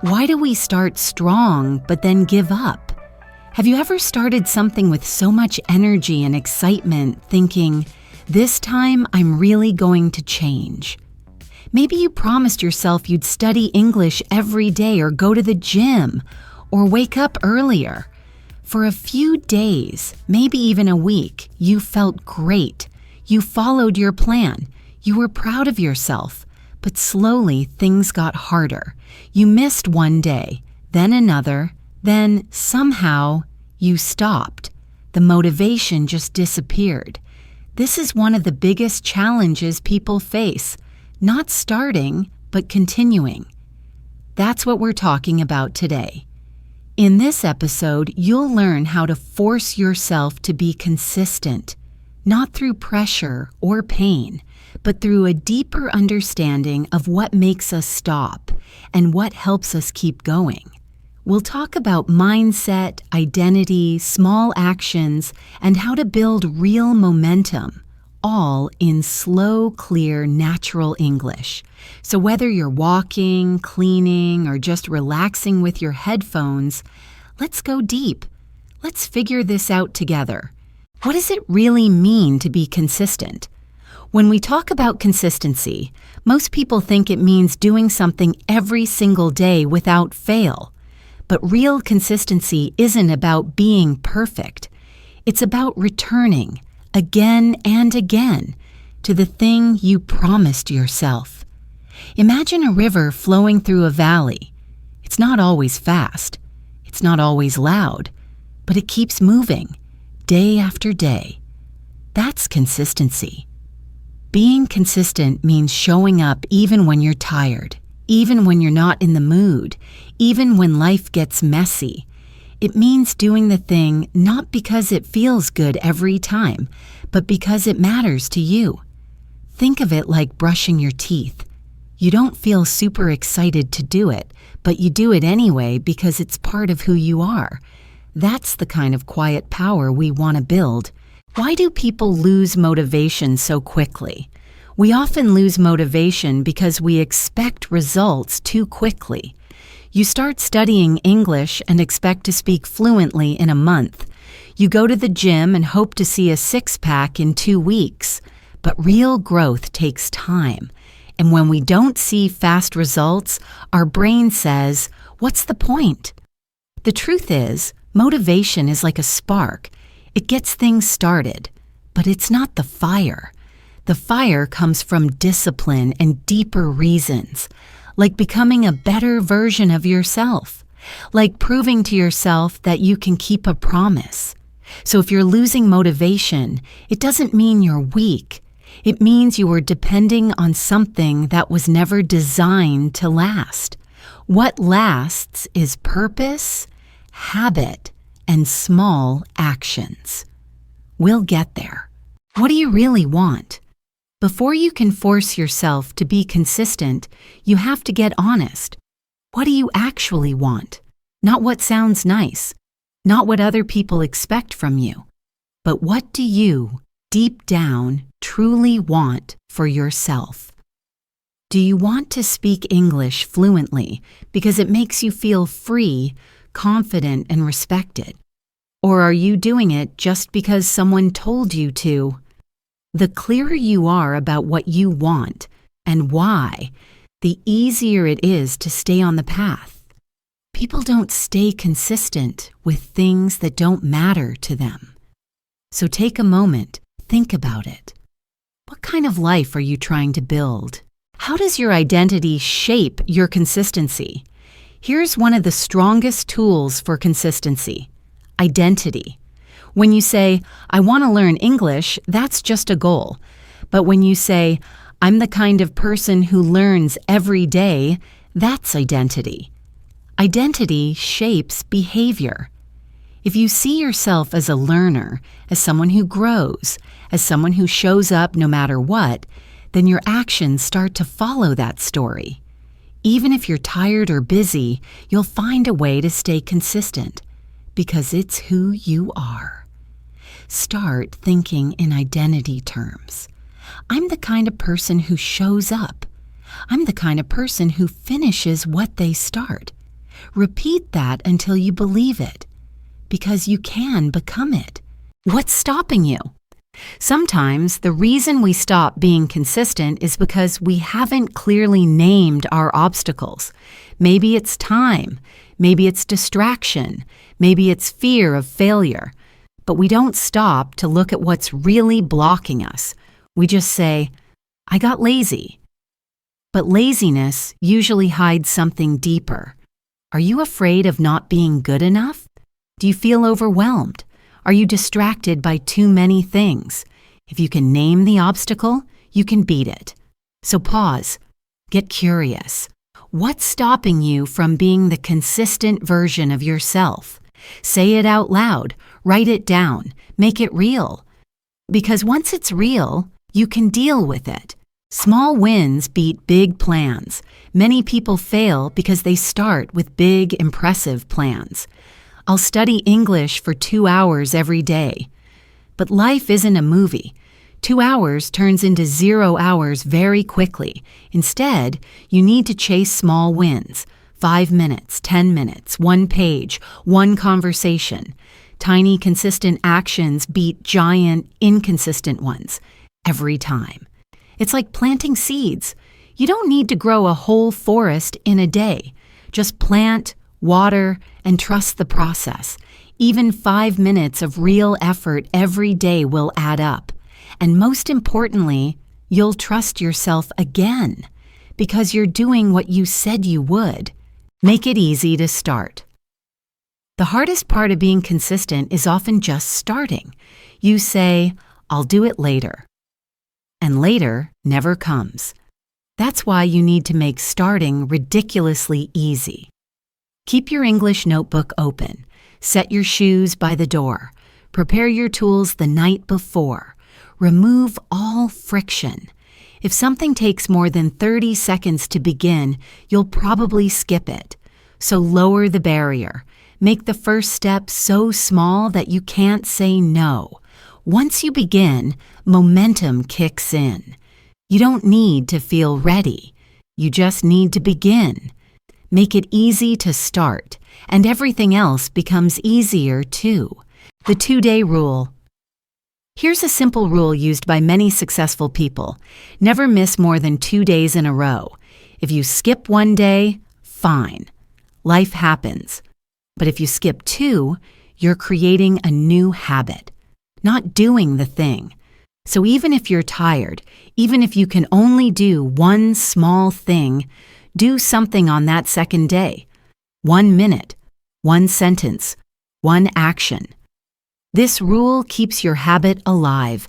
Why do we start strong but then give up? Have you ever started something with so much energy and excitement, thinking, this time I'm really going to change? Maybe you promised yourself you'd study English every day or go to the gym or wake up earlier. For a few days, maybe even a week, you felt great. You followed your plan. You were proud of yourself. But slowly, things got harder. You missed one day, then another, then somehow you stopped. The motivation just disappeared. This is one of the biggest challenges people face, not starting, but continuing. That's what we're talking about today. In this episode, you'll learn how to force yourself to be consistent, not through pressure or pain, but through a deeper understanding of what makes us stop and what helps us keep going. We'll talk about mindset, identity, small actions, and how to build real momentum, all in slow, clear, natural English. So whether you're walking, cleaning, or just relaxing with your headphones, let's go deep. Let's figure this out together. What does it really mean to be consistent? When we talk about consistency, most people think it means doing something every single day without fail. But real consistency isn't about being perfect. It's about returning, again and again, to the thing you promised yourself. Imagine a river flowing through a valley. It's not always fast. It's not always loud. But it keeps moving, day after day. That's consistency. Being consistent means showing up even when you're tired, even when you're not in the mood, even when life gets messy. It means doing the thing not because it feels good every time, but because it matters to you. Think of it like brushing your teeth. You don't feel super excited to do it, but you do it anyway because it's part of who you are. That's the kind of quiet power we want to build. Why do people lose motivation so quickly? We often lose motivation because we expect results too quickly. You start studying English and expect to speak fluently in a month. You go to the gym and hope to see a six-pack in 2 weeks. But real growth takes time. And when we don't see fast results, our brain says, what's the point? The truth is, motivation is like a spark. It gets things started, but it's not the fire. The fire comes from discipline and deeper reasons, like becoming a better version of yourself, like proving to yourself that you can keep a promise. So if you're losing motivation, it doesn't mean you're weak. It means you were depending on something that was never designed to last. What lasts is purpose, habit, and small actions. We'll get there. What do you really want? Before you can force yourself to be consistent, you have to get honest. What do you actually want? Not what sounds nice, not what other people expect from you, but what do you, deep down, truly want for yourself? Do you want to speak English fluently because it makes you feel free, confident, and respected? Or are you doing it just because someone told you to? The clearer you are about what you want and why, the easier it is to stay on the path. People don't stay consistent with things that don't matter to them. So take a moment, think about it. What kind of life are you trying to build? How does your identity shape your consistency? Here's one of the strongest tools for consistency: identity. When you say, I want to learn English, that's just a goal. But when you say, I'm the kind of person who learns every day, that's identity. Identity shapes behavior. If you see yourself as a learner, as someone who grows, as someone who shows up no matter what, then your actions start to follow that story. Even if you're tired or busy, you'll find a way to stay consistent, because it's who you are. Start thinking in identity terms. I'm the kind of person who shows up. I'm the kind of person who finishes what they start. Repeat that until you believe it, because you can become it. What's stopping you? Sometimes the reason we stop being consistent is because we haven't clearly named our obstacles. Maybe it's time, maybe it's distraction, maybe it's fear of failure. But we don't stop to look at what's really blocking us. We just say, I got lazy. But laziness usually hides something deeper. Are you afraid of not being good enough? Do you feel overwhelmed? Are you distracted by too many things? If you can name the obstacle, you can beat it. So pause. Get curious. What's stopping you from being the consistent version of yourself? Say it out loud. Write it down. Make it real. Because once it's real, you can deal with it. Small wins beat big plans. Many people fail because they start with big, impressive plans. I'll study English for 2 hours every day. But life isn't a movie. 2 hours turns into 0 hours very quickly. Instead, you need to chase small wins. 5 minutes, 10 minutes, 1 page, 1 conversation. Tiny, consistent actions beat giant, inconsistent ones every time. It's like planting seeds. You don't need to grow a whole forest in a day. Just plant, water, and trust the process. Even 5 minutes of real effort every day will add up. And most importantly, you'll trust yourself again because you're doing what you said you would. Make it easy to start. The hardest part of being consistent is often just starting. You say, I'll do it later. And later never comes. That's why you need to make starting ridiculously easy. Keep your English notebook open. Set your shoes by the door. Prepare your tools the night before. Remove all friction. If something takes more than 30 seconds to begin, you'll probably skip it. So lower the barrier. Make the first step so small that you can't say no. Once you begin, momentum kicks in. You don't need to feel ready. You just need to begin. Make it easy to start, and everything else becomes easier too. The 2-day rule. Here's a simple rule used by many successful people. Never miss more than 2 days in a row. If you skip 1 day, fine. Life happens. But if you skip 2, you're creating a new habit, not doing the thing. So even if you're tired, even if you can only do 1 small thing, do something on that second day. 1 minute, 1 sentence, 1 action. This rule keeps your habit alive.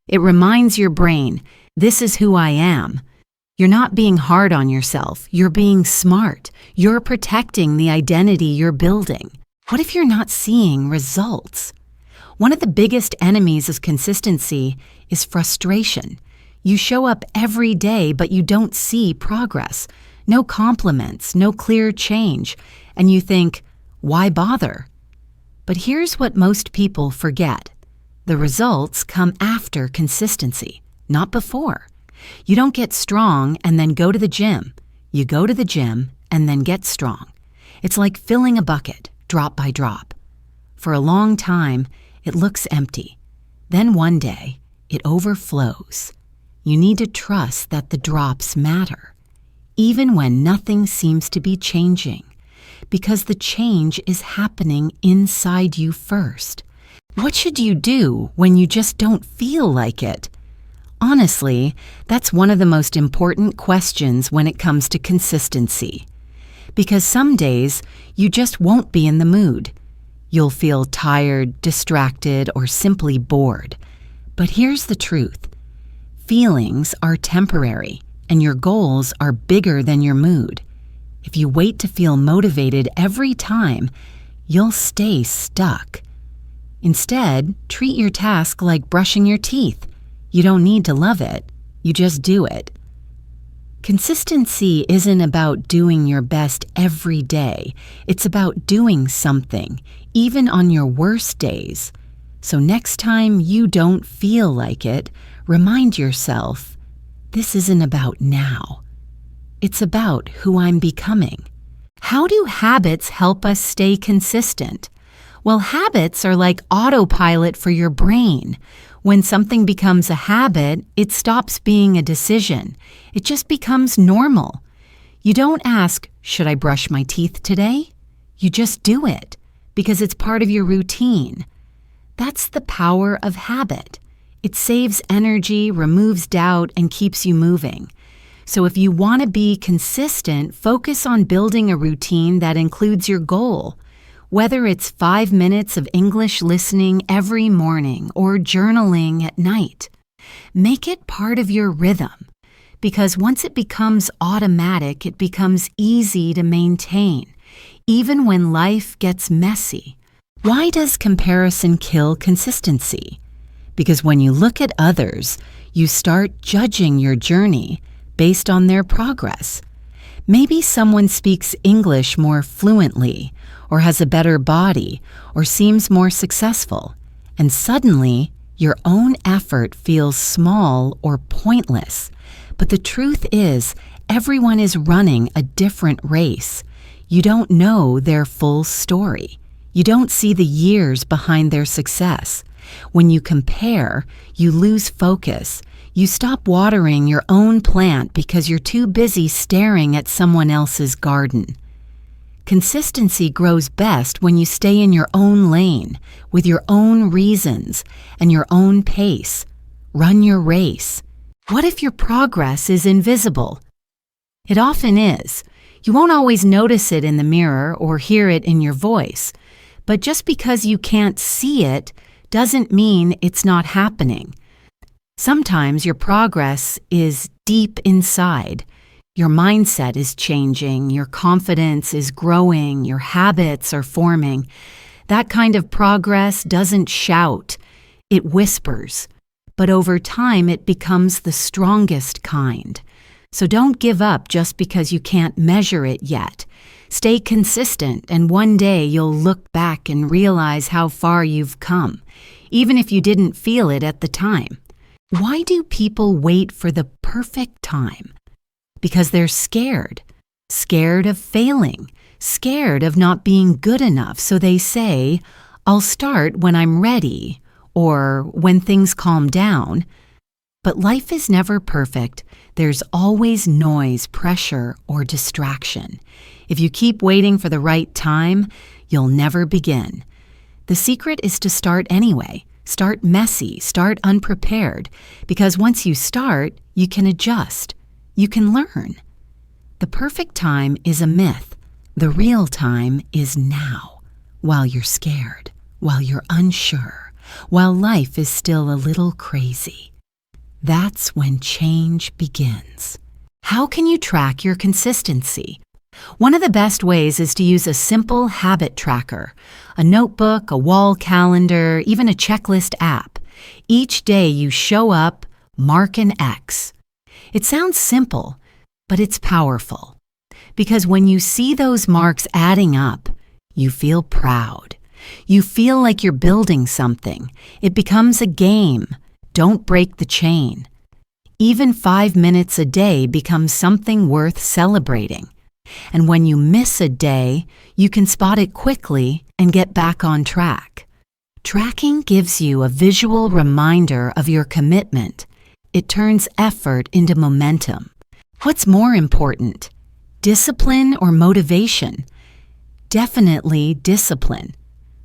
It reminds your brain, this is who I am. You're not being hard on yourself. You're being smart. You're protecting the identity you're building. What if you're not seeing results? One of the biggest enemies of consistency is frustration. You show up every day, but you don't see progress. No compliments, no clear change. And you think, why bother? But here's what most people forget. The results come after consistency, not before. You don't get strong and then go to the gym. You go to the gym and then get strong. It's like filling a bucket, drop by drop. For a long time, it looks empty. Then one day, it overflows. You need to trust that the drops matter, even when nothing seems to be changing, because the change is happening inside you first. What should you do when you just don't feel like it? Honestly, that's one of the most important questions when it comes to consistency. Because some days, you just won't be in the mood. You'll feel tired, distracted, or simply bored. But here's the truth. Feelings are temporary, and your goals are bigger than your mood. If you wait to feel motivated every time, you'll stay stuck. Instead, treat your task like brushing your teeth. You don't need to love it. You just do it. Consistency isn't about doing your best every day. It's about doing something, even on your worst days. So next time you don't feel like it, remind yourself, this isn't about now. It's about who I'm becoming. How do habits help us stay consistent? Well, habits are like autopilot for your brain. When something becomes a habit, it stops being a decision. It just becomes normal. You don't ask, should I brush my teeth today? You just do it because it's part of your routine. That's the power of habit. It saves energy, removes doubt, and keeps you moving. So if you want to be consistent, focus on building a routine that includes your goal. Whether it's 5 minutes of English listening every morning or journaling at night, make it part of your rhythm. Because once it becomes automatic, it becomes easy to maintain, even when life gets messy. Why does comparison kill consistency? Because when you look at others, you start judging your journey based on their progress. Maybe someone speaks English more fluently, or has a better body, or seems more successful, and suddenly your own effort feels small or pointless. But the truth is, everyone is running a different race. You don't know their full story. You don't see the years behind their success. When you compare, you lose focus. You stop watering your own plant because you're too busy staring at someone else's garden. Consistency grows best when you stay in your own lane, with your own reasons and your own pace. Run your race. What if your progress is invisible? It often is. You won't always notice it in the mirror or hear it in your voice. But just because you can't see it doesn't mean it's not happening. Sometimes your progress is deep inside. Your mindset is changing, your confidence is growing, your habits are forming. That kind of progress doesn't shout, it whispers. But over time, it becomes the strongest kind. So don't give up just because you can't measure it yet. Stay consistent, and one day you'll look back and realize how far you've come, even if you didn't feel it at the time. Why do people wait for the perfect time? Because they're scared. Scared of failing. Scared of not being good enough. So they say, I'll start when I'm ready, or when things calm down. But life is never perfect. There's always noise, pressure, or distraction. If you keep waiting for the right time, you'll never begin. The secret is to start anyway. Start messy, start unprepared, because once you start, you can adjust. You can learn. The perfect time is a myth. The real time is now, while you're scared, while you're unsure, while life is still a little crazy. That's when change begins. How can you track your consistency? One of the best ways is to use a simple habit tracker, a notebook, a wall calendar, even a checklist app. Each day you show up, mark an X. It sounds simple, but it's powerful. Because when you see those marks adding up, you feel proud. You feel like you're building something. It becomes a game. Don't break the chain. Even 5 minutes a day becomes something worth celebrating. And when you miss a day, you can spot it quickly and get back on track. Tracking gives you a visual reminder of your commitment. It turns effort into momentum. What's more important, discipline or motivation? Definitely discipline.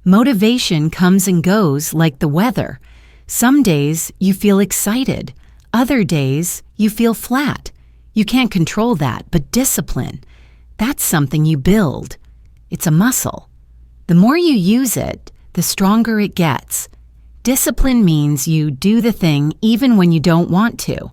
Motivation comes and goes like the weather. Some days you feel excited. Other days you feel flat. You can't control that, but discipline, that's something you build. It's a muscle. The more you use it, the stronger it gets. Discipline means you do the thing even when you don't want to.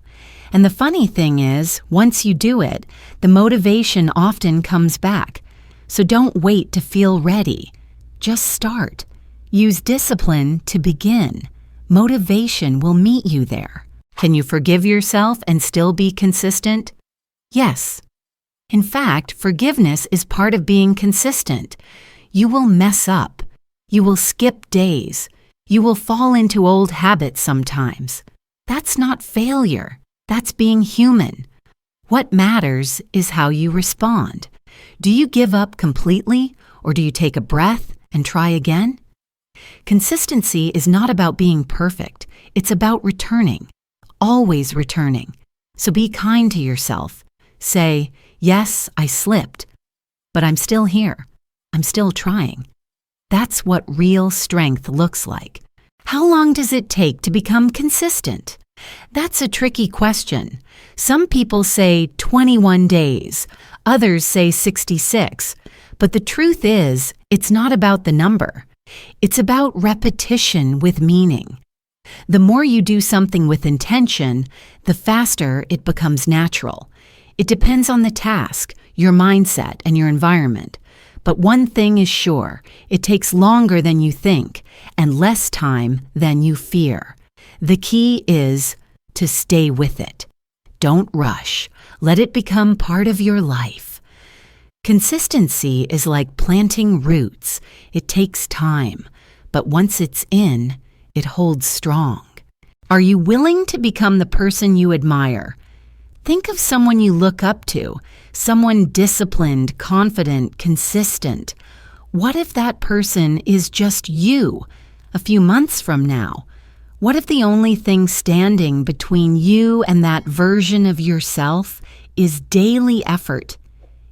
And the funny thing is, once you do it, the motivation often comes back. So don't wait to feel ready. Just start. Use discipline to begin. Motivation will meet you there. Can you forgive yourself and still be consistent? Yes. In fact, forgiveness is part of being consistent. You will mess up. You will skip days. You will fall into old habits sometimes. That's not failure. That's being human. What matters is how you respond. Do you give up completely, or do you take a breath and try again? Consistency is not about being perfect. It's about returning, always returning. So be kind to yourself. Say, yes, I slipped, but I'm still here. I'm still trying. That's what real strength looks like. How long does it take to become consistent? That's a tricky question. Some people say 21 days, others say 66. But the truth is, it's not about the number. It's about repetition with meaning. The more you do something with intention, the faster it becomes natural. It depends on the task, your mindset, and your environment. But one thing is sure, it takes longer than you think and less time than you fear. The key is to stay with it. Don't rush. Let it become part of your life. Consistency is like planting roots. It takes time, but once it's in, it holds strong. Are you willing to become the person you admire? Think of someone you look up to, someone disciplined, confident, consistent. What if that person is just you a few months from now? What if the only thing standing between you and that version of yourself is daily effort?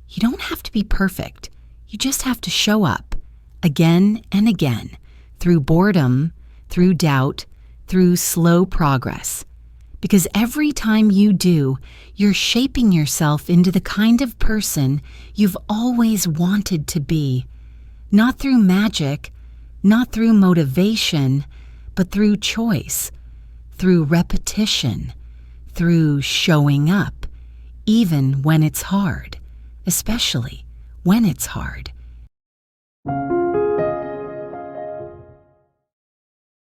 You don't have to be perfect. You just have to show up again and again, through boredom, through doubt, through slow progress. Because every time you do, you're shaping yourself into the kind of person you've always wanted to be. Not through magic, not through motivation, but through choice, through repetition, through showing up, even when it's hard, especially when it's hard.